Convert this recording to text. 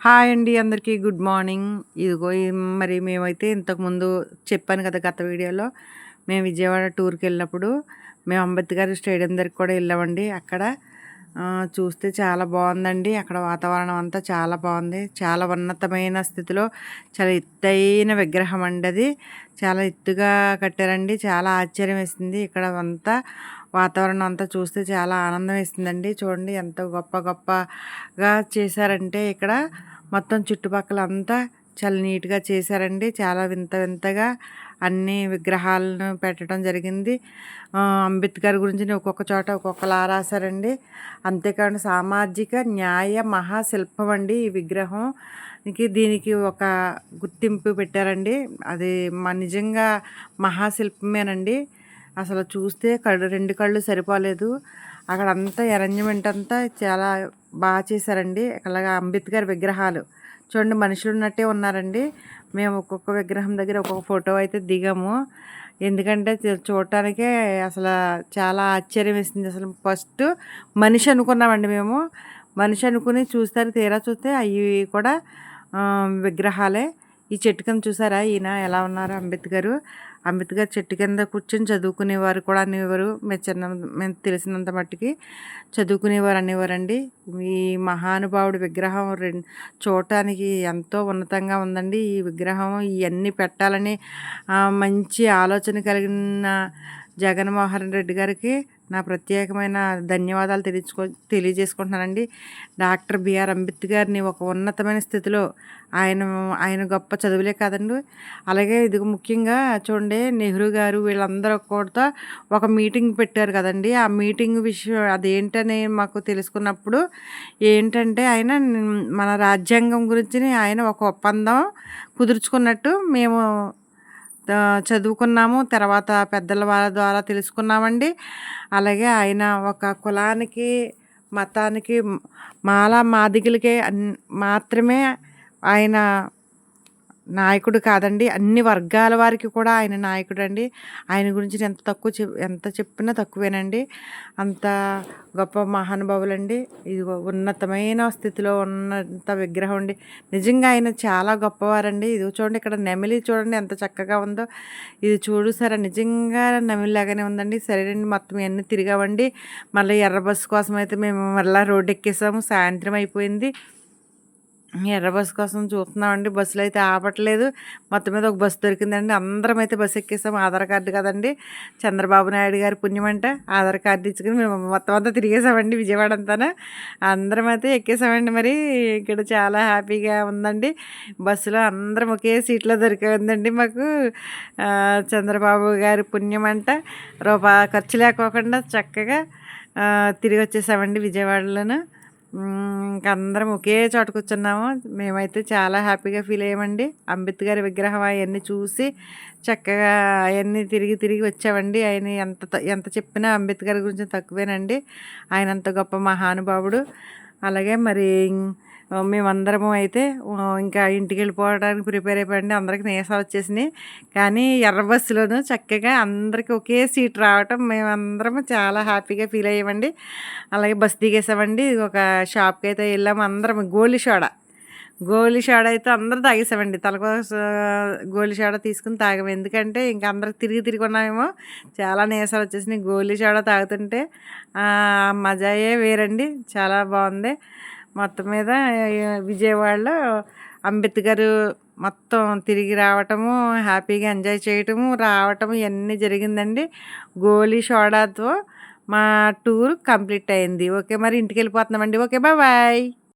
Hi అండి అందరికీ good morning. ఇదిగో మరి మేమైతే ఇంతకుముందు చెప్పాను కదా గత వీడియోలో. మేము విజయవాడ టూర్‌కెళ్ళినప్పుడు మేము అంబేద్కర్ స్టేడియం దగ్గరికి కూడా వెళ్ళామండి. అక్కడ చూస్తే చాలా బాగుందండి. అక్కడ వాతావరణం అంతా చాలా బాగుంది. చాలా ఉన్నతమైన స్థితిలో చాలా ఎత్తైన విగ్రహం అండి అది. చాలా ఎత్తుగా కట్టారండి. చాలా ఆశ్చర్యం వేసింది. ఇక్కడ అంతా వాతావరణం అంతా చూస్తే చాలా ఆనందం వేసిందండి. చూడండి ఎంత గొప్పగా చేశారంటే ఇక్కడ మొత్తం చుట్టుపక్కల అంతా చాలా నీట్‌గా చేశారండి. చాలా వింత వింతగా అన్ని విగ్రహాలను పెట్టడం జరిగింది. అంబేద్కర్ గురించి ఒక్కొక్క చోట ఒక్కొక్కలా రాశారండి. అంతేకాకుండా సామాజిక న్యాయ మహాశిల్పం అండి ఈ విగ్రహం. దీనికి ఒక గుర్తింపు పెట్టారండి. అది నిజంగా మహాశిల్పమేనండి. అసలు చూస్తే 2 కళ్ళు సరిపోలేదు. అక్కడంతా అరేంజ్‌మెంట్ అంతా చాలా చేశారండి. అలాగా అంబేద్కర్ విగ్రహాలు చూడండి మనుషులున్నట్టే ఉన్నారండి. మేము ఒక్కొక్క విగ్రహం దగ్గర ఒక్కొక్క ఫోటో అయితే దిగాము. ఎందుకంటే చూడటానికే అసలు చాలా ఆశ్చర్యం వేసింది. అసలు ఫస్ట్ మనిషి అనుకున్నామండి మేము. మనిషి అనుకుని తీరా చూస్తే అవి కూడా విగ్రహాలే. ఈ చెట్టు కింద చూసారా ఈయన ఎలా ఉన్నారు అంబేద్కర్ చెట్టు కింద కూర్చొని చదువుకునేవారు కూడా అనేవారు. మేము తెలిసినంత మట్టుకి చదువుకునేవారు అనేవారండి. ఈ మహానుభావుడి విగ్రహం చూడటానికి ఎంతో ఉన్నతంగా ఉందండి. ఈ విగ్రహం ఇవన్నీ పెట్టాలని మంచి ఆలోచన కలిగిన జగన్మోహన్ రెడ్డి గారికి నా ప్రత్యేకమైన ధన్యవాదాలు తెలియజేసుకుంటున్నానండి. డాక్టర్ బిఆర్ అంబేద్కర్ని ఒక ఉన్నతమైన స్థితిలో ఆయన గొప్ప చదువులే కాదండి, అలాగే ఇది ముఖ్యంగా చూడండి నెహ్రూ గారు వీళ్ళందరూ కూడా ఒక మీటింగ్ పెట్టారు కదండి. ఆ మీటింగ్ విషయం అదేంటని మాకు తెలుసుకున్నప్పుడు ఏంటంటే ఆయన మన రాజ్యాంగం గురించి ఆయన ఒక ఒప్పందం కుదుర్చుకున్నట్టు మేము చదువుకున్నాము. తర్వాత పెద్దల వాళ్ళ ద్వారా తెలుసుకున్నామండి. అలాగే ఆయన ఒక కులానికి మతానికి మాదిగలకే మాత్రమే ఆయన నాయకుడు కాదండి, అన్ని వర్గాల వారికి కూడా ఆయన నాయకుడు అండి. ఆయన గురించి ఎంత చెప్పినా తక్కువేనండి. అంత గొప్ప మహానుభావులండి. ఇది ఉన్నతమైన స్థితిలో ఉన్నంత విగ్రహం అండి. నిజంగా ఆయన చాలా గొప్పవారండి. ఇది చూడండి ఇక్కడ నెమిలి చూడండి ఎంత చక్కగా ఉందో. ఇది చూసారా నిజంగా నెమిలిలాగానే ఉందండి. సరేనండి మొత్తం ఇవన్నీ తిరిగామండి. మళ్ళీ ఎర్ర బస్సు కోసం అయితే మేము మళ్ళీ రోడ్డు ఎక్కేసాము. సాయంత్రం అయిపోయింది. ఎర్ర బస్సు కోసం చూస్తున్నామండి. బస్సులు అయితే ఆపట్లేదు. మొత్తం మీద ఒక బస్సు దొరికిందండి. అందరం అయితే బస్సు ఎక్కేసాము. ఆధార్ కార్డు కదండి, చంద్రబాబు నాయుడు గారి పుణ్యమంట. ఆధార్ కార్డు ఇచ్చుకుని మేము మొత్తం అంతా తిరిగేసామండి విజయవాడ అంతా. అందరం అయితే ఎక్కేసామండి. మరి ఇక్కడ చాలా హ్యాపీగా ఉందండి. బస్సులో అందరం ఒకే సీట్లో దొరికిందండి మాకు. చంద్రబాబు గారి పుణ్యమంట. రూపాయి ఖర్చు లేకోకుండా చక్కగా తిరిగి వచ్చేసామండి విజయవాడలోను. ఇంక అందరం ఒకే చోట కూర్చున్నాము. మేమైతే చాలా హ్యాపీగా ఫీల్ అయ్యామండి. అంబేద్కర్ విగ్రహం అవన్నీ చూసి చక్కగా అవన్నీ తిరిగి వచ్చామండి. ఆయన ఎంత చెప్పినా అంబేద్కర్ గురించి తక్కువేనండి. ఆయన అంత గొప్ప మహానుభావుడు. అలాగే మరి మేమందరము అయితే ఇంకా ఇంటికి వెళ్ళిపోవడానికి ప్రిపేర్ అయిపోయింది. అందరికి నీరసాలు వచ్చేసినాయి. కానీ ఎర్ర బస్సులోను చక్కగా అందరికీ ఒకే సీట్ రావటం మేమందరము చాలా హ్యాపీగా ఫీల్ అయ్యామండి. అలాగే బస్సు దిగేసామండి. ఒక షాప్కి అయితే వెళ్ళాము. అందరం గోలి సోడా అయితే అందరూ తాగేసామండి. గోలి సోడా తీసుకుని తాగాము. ఎందుకంటే ఇంకా అందరికి తిరిగి ఉన్నామేమో, చాలా నీరసాలు వచ్చేసినాయి. గోలి సోడా తాగుతుంటే మజాయే వేరండి. చాలా బాగుంది. మొత్తం మీద విజయవాడలో అంబేద్కర్ మొత్తం తిరిగి రావటము, హ్యాపీగా ఎంజాయ్ చేయటము, రావటము ఇవన్నీ జరిగిందండి. గోలీ సోడాతో మా టూర్ కంప్లీట్ అయింది. ఓకే మరి ఇంటికి వెళ్ళిపోతున్నామండి. Okay bye.